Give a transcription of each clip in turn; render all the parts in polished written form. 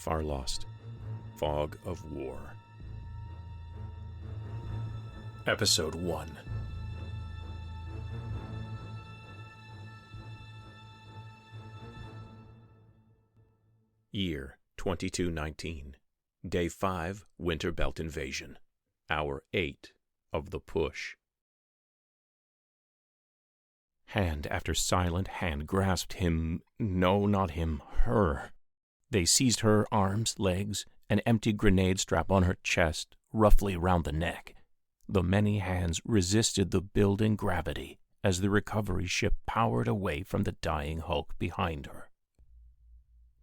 Farlost, Fog of War. Episode 1. Year 2219. Day 5, Winter Belt Invasion. Hour 8 of the push. Hand after silent hand grasped him. No, not him. Her. They seized her arms, legs, an empty grenade strap on her chest, roughly round the neck. The many hands resisted the building gravity as the recovery ship powered away from the dying hulk behind her.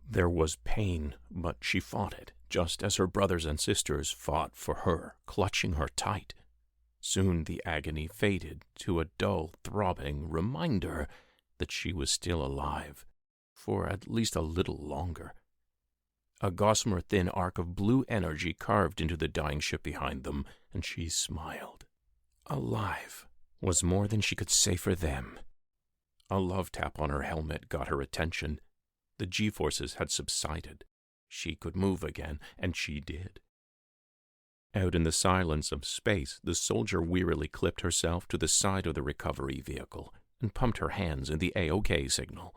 There was pain, but she fought it, just as her brothers and sisters fought for her, clutching her tight. Soon the agony faded to a dull, throbbing reminder that she was still alive, for at least a little longer. A gossamer-thin arc of blue energy carved into the dying ship behind them, and she smiled. Alive was more than she could say for them. A love tap on her helmet got her attention. The G-forces had subsided. She could move again, and she did. Out in the silence of space, the soldier wearily clipped herself to the side of the recovery vehicle and pumped her hands in the A-OK signal.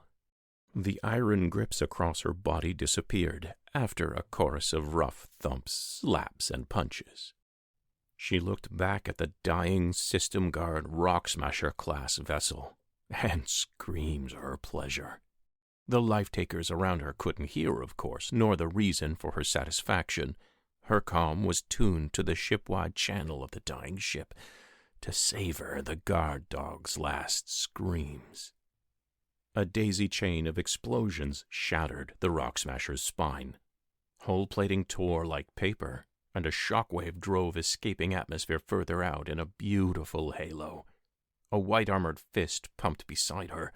The iron grips across her body disappeared after a chorus of rough thumps, slaps, and punches. She looked back at the dying System Guard Rock Smasher-class vessel and screamed her pleasure. The life-takers around her couldn't hear, of course, nor the reason for her satisfaction. Her comm was tuned to the ship-wide channel of the dying ship to savor the guard dog's last screams. A daisy chain of explosions shattered the Rock Smasher's spine. Hull plating tore like paper, and a shockwave drove escaping atmosphere further out in a beautiful halo. A white-armored fist pumped beside her.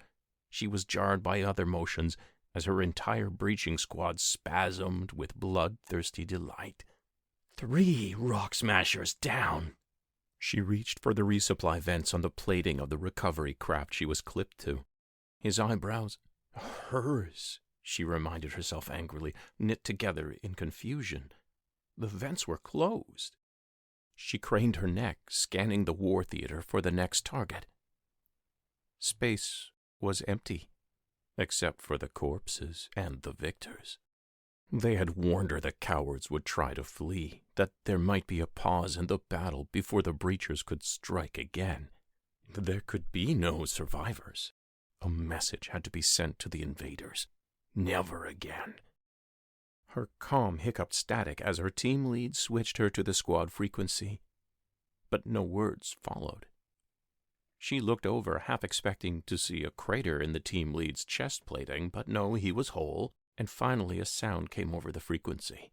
She was jarred by other motions as her entire breaching squad spasmed with bloodthirsty delight. 3 Rock Smashers down! She reached for the resupply vents on the plating of the recovery craft she was clipped to. His eyebrows, hers, she reminded herself angrily, knit together in confusion. The vents were closed. She craned her neck, scanning the war theater for the next target. Space was empty, except for the corpses and the victors. They had warned her that cowards would try to flee, that there might be a pause in the battle before the breachers could strike again. There could be no survivors. A message had to be sent to the invaders. Never again. Her comm hiccuped static as her team lead switched her to the squad frequency, but no words followed. She looked over, half expecting to see a crater in the team lead's chest plating, but no, he was whole, and finally a sound came over the frequency.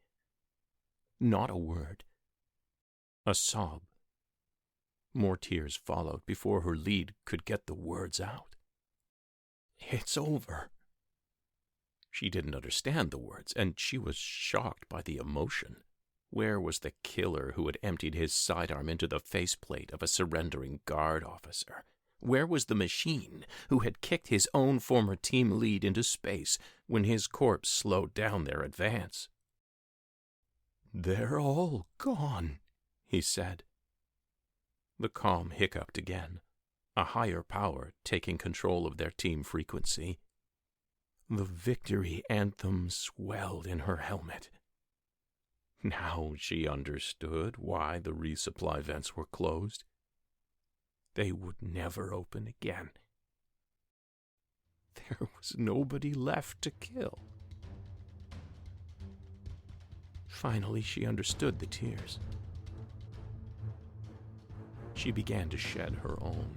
Not a word. A sob. More tears followed before her lead could get the words out. It's over. She didn't understand the words, and she was shocked by the emotion. Where was the killer who had emptied his sidearm into the faceplate of a surrendering guard officer? Where was the machine who had kicked his own former team lead into space when his corpse slowed down their advance? They're all gone, he said. The comm hiccuped again, a higher power taking control of their team frequency. The victory anthem swelled in her helmet. Now she understood why the resupply vents were closed. They would never open again. There was nobody left to kill. Finally, she understood the tears. She began to shed her own.